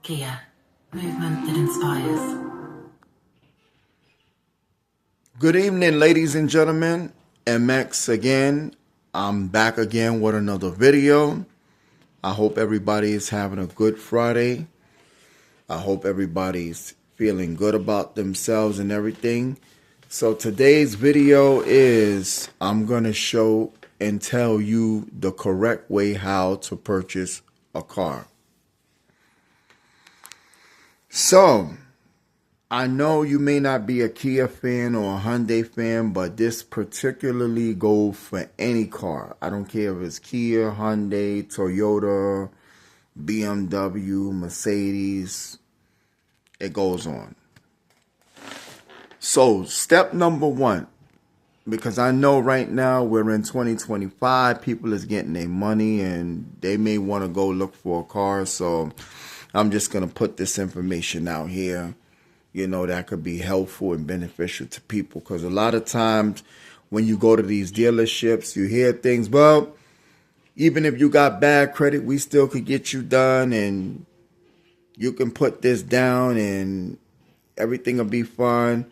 Kia, movement that inspires. Good evening, ladies and gentlemen. M.X.D.Z again. I'm back again with another video. I hope everybody is having a good Friday. I hope everybody's feeling good about themselves and everything. So today's video is I'm going to show and tell you the correct way how to purchase a car. So I know you may not be a Kia fan or a Hyundai fan, but this particularly goes for any car. I don't care if it's Kia, Hyundai, Toyota, BMW, Mercedes. It goes on. So step number one, because I know right now we're in 2025, people is getting their money and they may want to go look for a car. So I'm just going to put this information out here. You know, that could be helpful and beneficial to people, because a lot of times when you go to these dealerships, you hear things, well, even if you got bad credit, we still could get you done and you can put this down and everything will be fine.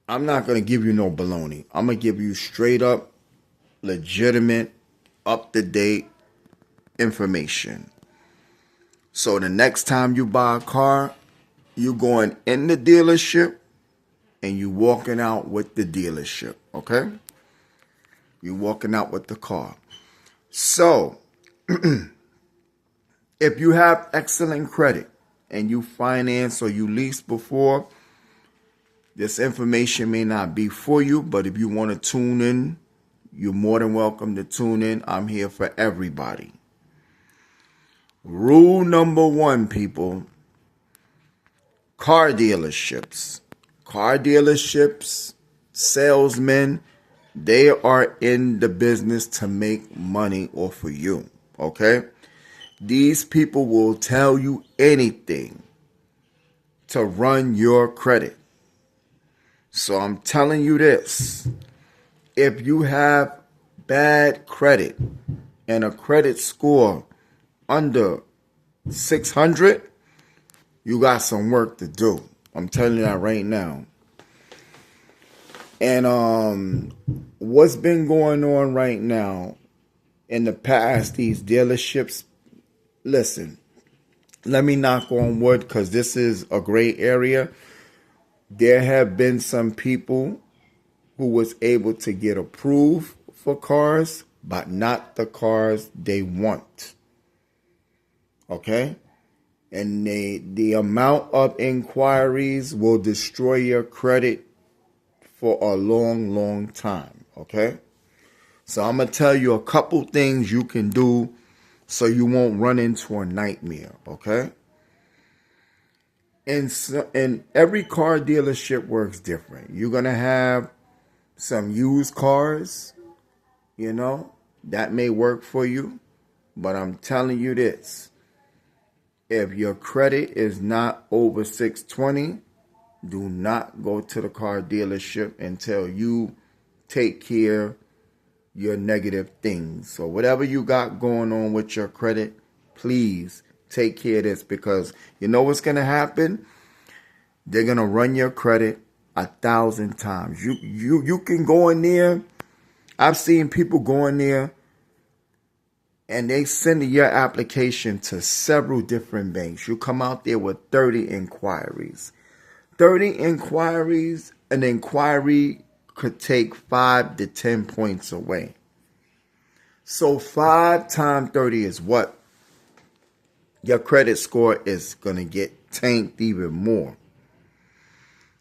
I'm not going to give you no baloney. I'm going to give you straight up, legitimate, up-to-date information. So the next time you buy a car, you going in the dealership and you walking out with the dealership, okay? You walking out with the car. So, if you have excellent credit and you finance or you lease before, this information may not be for you, but if you want to tune in, you're more than welcome to tune in. I'm here for everybody. Rule number one, people. Car dealerships, salesmen, they are in the business to make money off of you, okay? These people will tell you anything to run your credit. So I'm telling you this, if you have bad credit and a credit score under 600, you got some work to do. I'm telling you that right now. And what's been going on right now in the past, these dealerships, listen, let me knock on wood because this is a gray area. There have been some people who was able to get approved for cars, but not the cars they want. Okay? And the amount of inquiries will destroy your credit for a long, long time, okay? So I'm going to tell you a couple things you can do so you won't run into a nightmare, okay? And every car dealership works different. You're going to have some used cars, you know, that may work for you. But I'm telling you this. If your credit is not over 620, do not go to the car dealership until you take care of your negative things. So whatever you got going on with your credit, please take care of this, because you know what's going to happen? They're going to run your credit 1,000 times. You can go in there. I've seen people go in there and they send your application to several different banks. You come out there with 30 inquiries. 30 inquiries, an inquiry could take 5 to 10 points away. So 5 times 30 is what? Your credit score is going to get tanked even more.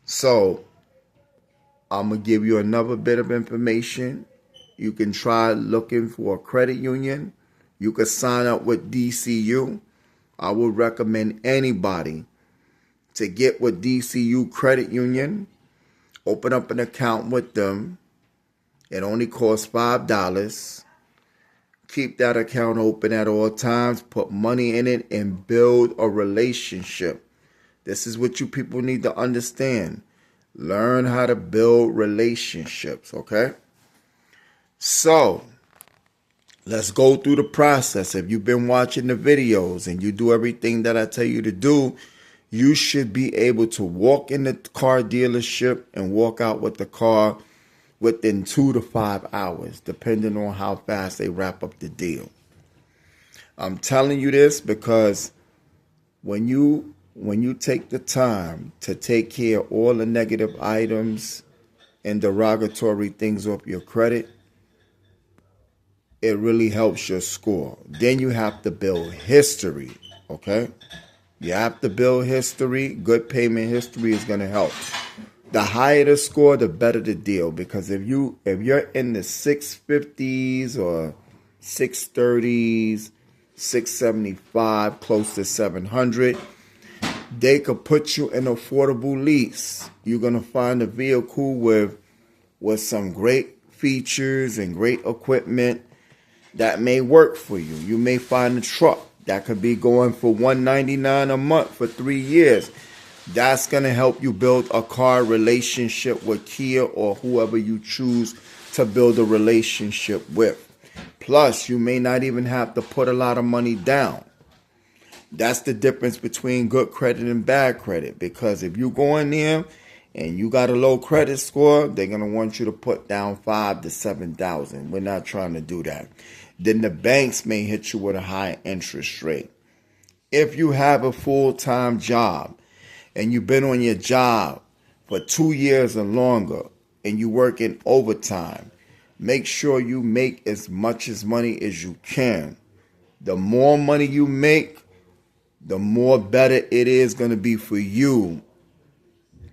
So I'm going to give you another bit of information. You can try looking for a credit union. You could sign up with DCU. I would recommend anybody to get with DCU Credit Union. Open up an account with them. It only costs $5. Keep that account open at all times. Put money in it and build a relationship. This is what you people need to understand. Learn how to build relationships, okay? So, Let's go through the process. If you've been watching the videos and you do everything that I tell you to do, you should be able to walk in the car dealership and walk out with the car within 2 to 5 hours, depending on how fast they wrap up the deal. I'm telling you this because when you take the time to take care of all the negative items and derogatory things off your credit, it really helps your score. Then you have to build history, okay? You have to build history. Good payment history is going to help. The higher the score, the better the deal. Because if you're in the 650s or 630s, 675, close to 700, they could put you in affordable lease. You're gonna find a vehicle with some great features and great equipment that may work for you. You may find a truck that could be going for $199 a month for 3 years. That's going to help you build a car relationship with Kia or whoever you choose to build a relationship with. Plus, you may not even have to put a lot of money down. That's the difference between good credit and bad credit. Because if you go in there and you got a low credit score, they're going to want you to put down $5,000 to $7,000. We're not trying to do that. Then the banks may hit you with a high interest rate. If you have a full-time job and you've been on your job for 2 years or longer and you work in overtime, make sure you make as much as money as you can. The more money you make, the more better it is going to be for you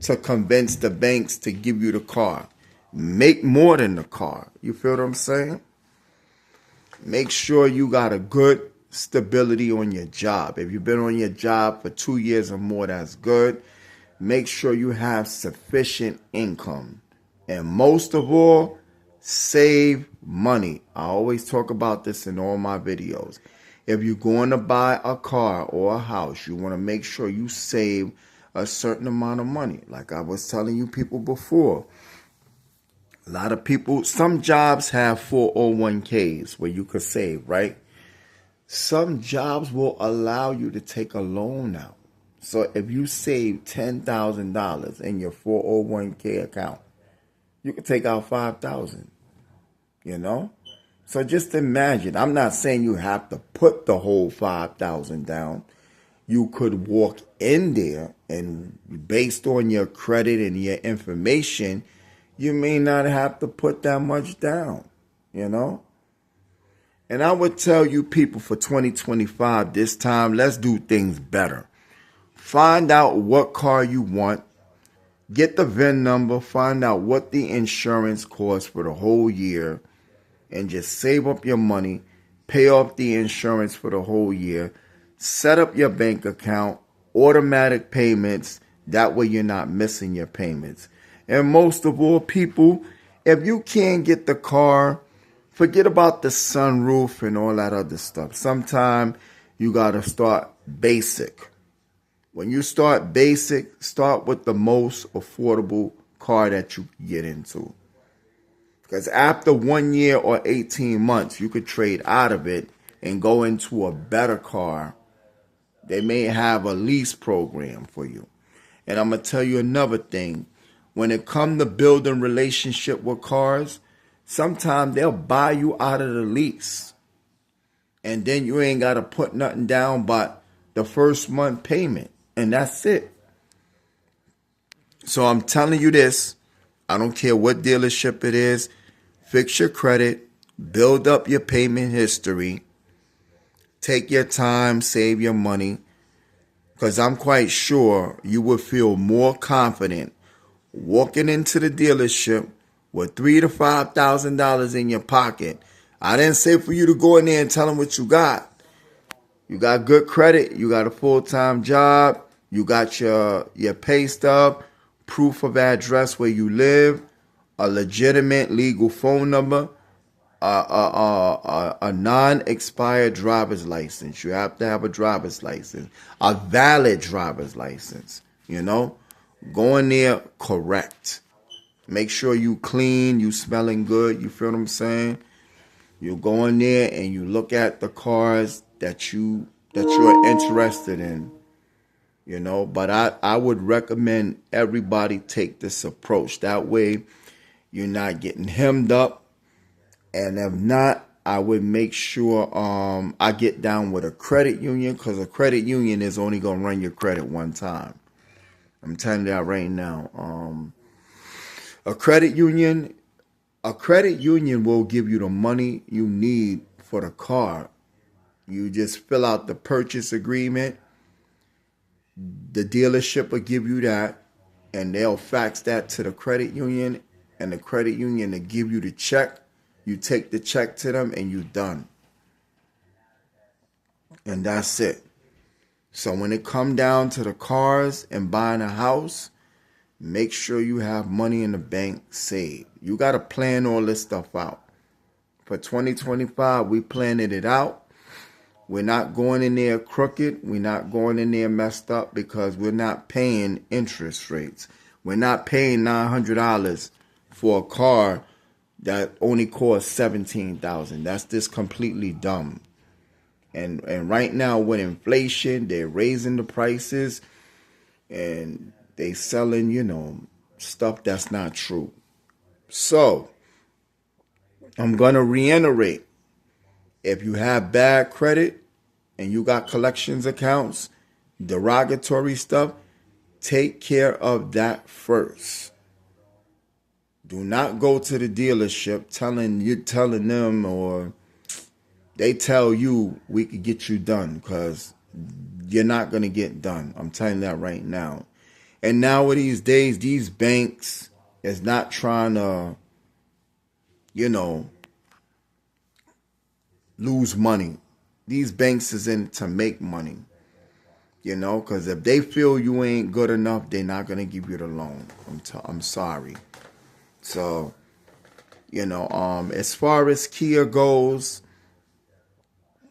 to convince the banks to give you the car. Make more than the car. You feel what I'm saying? Make sure you got a good stability on your job. If you've been on your job for 2 years or more, that's good. Make sure you have sufficient income. And most of all, save money. I always talk about this in all my videos. If you're going to buy a car or a house, you want to make sure you save a certain amount of money. Like I was telling you people before, a lot of people, some jobs have 401ks where you could save, right? Some jobs will allow you to take a loan out. So if you save $10,000 in your 401k account, you can take out $5,000, you know? So just imagine, I'm not saying you have to put the whole $5,000 down. You could walk in there and based on your credit and your information, you may not have to put that much down, you know? And I would tell you people for 2025, this time, let's do things better. Find out what car you want. Get the VIN number. Find out what the insurance costs for the whole year. And just save up your money. Pay off the insurance for the whole year. Set up your bank account. Automatic payments. That way you're not missing your payments. And most of all, people, if you can't get the car, forget about the sunroof and all that other stuff. Sometimes you got to start basic. When you start basic, start with the most affordable car that you can get into. Because after 1 year or 18 months, you could trade out of it and go into a better car. They may have a lease program for you. And I'm going to tell you another thing. When it comes to building relationship with cars, sometimes they'll buy you out of the lease. And then you ain't got to put nothing down but the first month payment. And that's it. So I'm telling you this. I don't care what dealership it is. Fix your credit. Build up your payment history. Take your time. Save your money. Because I'm quite sure you will feel more confident walking into the dealership with $3,000 to $5,000 in your pocket. I didn't say for you to go in there and tell them what you got. You got good credit. You got a full-time job. You got your pay stub, proof of address where you live, a legitimate legal phone number, a non-expired driver's license. You have to have a driver's license, a valid driver's license, you know. Go in there correct. Make sure you clean, you smelling good. You feel what I'm saying? You go in there and you look at the cars that you're interested in, but I would recommend everybody take this approach. That way you're not getting hemmed up. And if not, I would make sure I get down with a credit union, because a credit union is only going to run your credit one time. I'm telling you that right now. A credit union will give you the money you need for the car. You just fill out the purchase agreement. The dealership will give you that, and they'll fax that to the credit union, and the credit union will give you the check. You take the check to them, and you're done. And that's it. So when it come down to the cars and buying a house, make sure you have money in the bank saved. You got to plan all this stuff out. For 2025, we planning it out. We're not going in there crooked. We're not going in there messed up, because we're not paying interest rates. We're not paying $900 for a car that only costs $17,000. That's just completely dumb. And right now with inflation, they're raising the prices and they selling, stuff that's not true. So I'm going to reiterate. If you have bad credit and you got collections accounts, derogatory stuff, take care of that first. Do not go to the dealership telling them, or they tell you we could get you done, because you're not going to get done. I'm telling you that right now. And nowadays, these banks is not trying to, lose money. These banks is in to make money, because if they feel you ain't good enough, they're not going to give you the loan. I'm sorry. So, as far as Kia goes,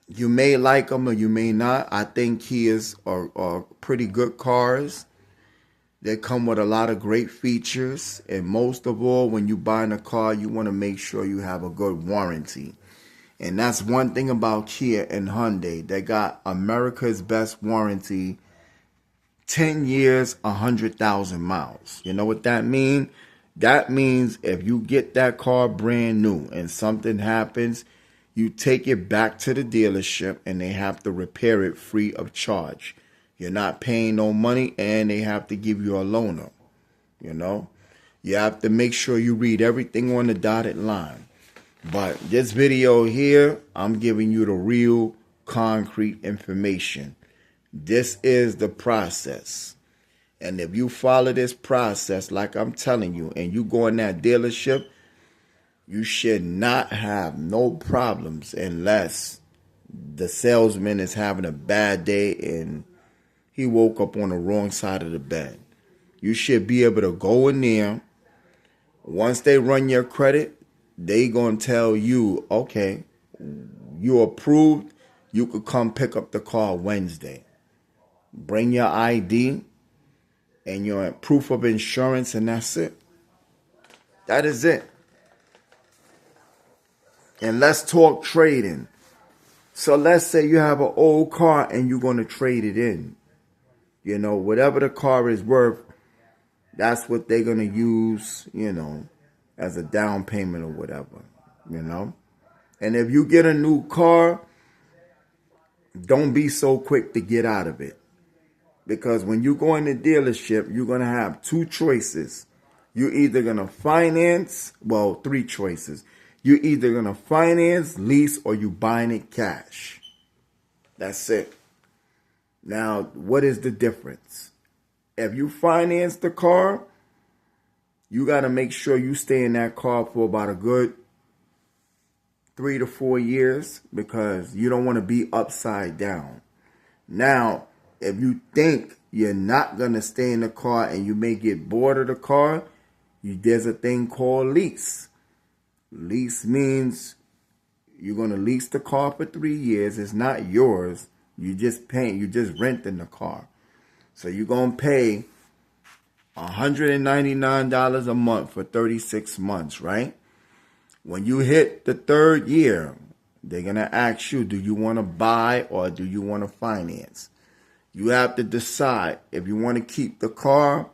you may like them or you may not. I think Kias are pretty good cars. They come with a lot of great features. And most of all, when you buying a car, you want to make sure you have a good warranty. And that's one thing about Kia and Hyundai. They got America's best warranty, 10 years, 100,000 miles. You know what that means? That means if you get that car brand new and something happens, you take it back to the dealership and they have to repair it free of charge. You're not paying no money, and they have to give you a loaner. You have to make sure you read everything on the dotted line. But this video here, I'm giving you the real concrete information. This is the process. And if you follow this process like I'm telling you, and you go in that dealership, you should not have no problems, unless the salesman is having a bad day and he woke up on the wrong side of the bed. You should be able to go in there. Once they run your credit, they gonna tell you, okay, you approved. You could come pick up the car Wednesday. Bring your ID and your proof of insurance, and that's it. That is it. And let's talk trading. So let's say you have an old car and you're going to trade it in. Whatever the car is worth, that's what they're going to use, as a down payment or whatever, And if you get a new car, don't be so quick to get out of it. Because when you go in the dealership, you're going to have two choices. You're either going to finance, three choices. You're either going to finance, lease, or you buying it cash. That's it. Now, what is the difference? If you finance the car, you got to make sure you stay in that car for about a good 3 to 4 years, because you don't want to be upside down. Now, if you think you're not going to stay in the car and you may get bored of the car, there's a thing called lease. Lease means you're going to lease the car for 3 years. It's not yours. You just renting the car. So you're going to pay $199 a month for 36 months, right? When you hit the third year, they're going to ask you, do you want to buy or do you want to finance? You have to decide. If you want to keep the car,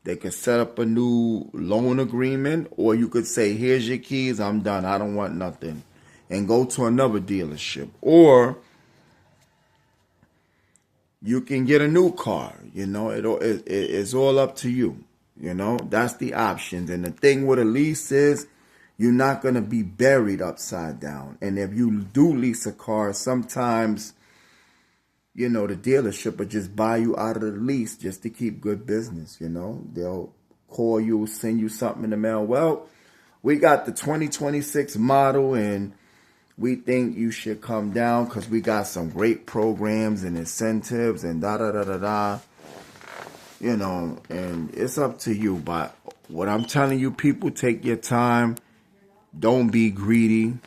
they can set up a new loan agreement, or you could say, here's your keys, I'm done, I don't want nothing, and go to another dealership. Or you can get a new car. It's all up to you. That's the options. And the thing with a lease is you're not going to be buried upside down. And if you do lease a car, sometimes, the dealership will just buy you out of the lease just to keep good business. They'll call you, send you something in the mail. Well, we got the 2026 model and we think you should come down because we got some great programs and incentives and da-da-da-da-da. And it's up to you. But what I'm telling you, people, take your time. Don't be greedy.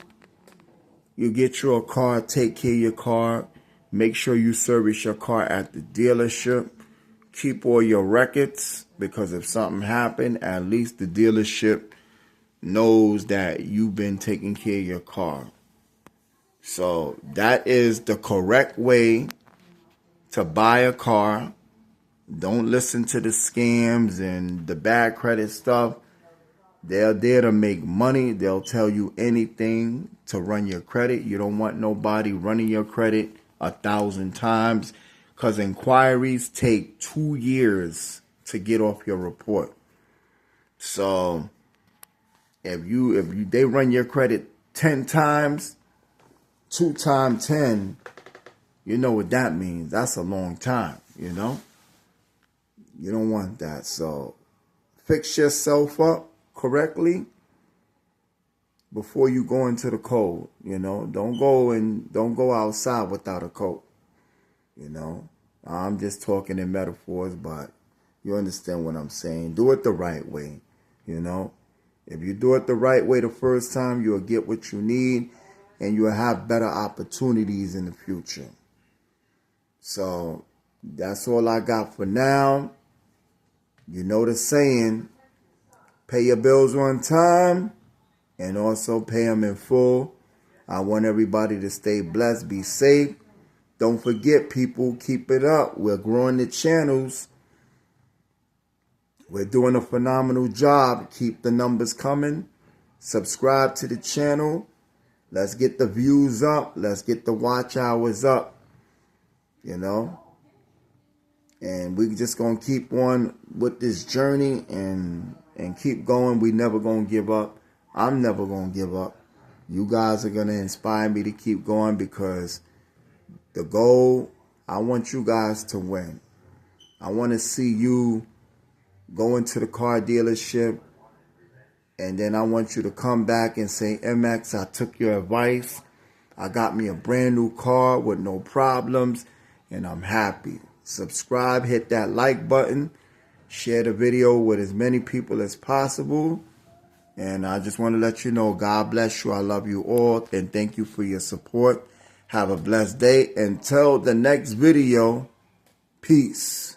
You get you a car, take care of your car. Make sure you service your car at the dealership. Keep all your records, because if something happened, at least the dealership knows that you've been taking care of your car. So that is the correct way to buy a car. Don't listen to the scams and the bad credit stuff. They're there to make money. They'll tell you anything to run your credit. You don't want nobody running your credit 1,000 times, because inquiries take 2 years to get off your report. So if they run your credit 10 times, 2 times 10, you know what that means. That's a long time, You don't want that. So fix yourself up correctly before you go into the cold. Don't go outside without a coat. I'm just talking in metaphors, but you understand what I'm saying. Do it the right way. If you do it the right way the first time, you'll get what you need and you'll have better opportunities in the future. So that's all I got for now. You know the saying, pay your bills on time and also pay them in full. I want everybody to stay blessed, be safe. Don't forget, people, keep it up. We're growing the channels. We're doing a phenomenal job. Keep the numbers coming. Subscribe to the channel. Let's get the views up. Let's get the watch hours up. And we just going to keep on with this journey and keep going. We never going to give up. I'm never going to give up. You guys are going to inspire me to keep going, because the goal, I want you guys to win. I want to see you go into the car dealership, and then I want you to come back and say, MX, I took your advice. I got me a brand new car with no problems, and I'm happy. Subscribe, hit that like button, share the video with as many people as possible. And I just want to let you know, God bless you. I love you all, and thank you for your support. Have a blessed day. Until the next video, peace.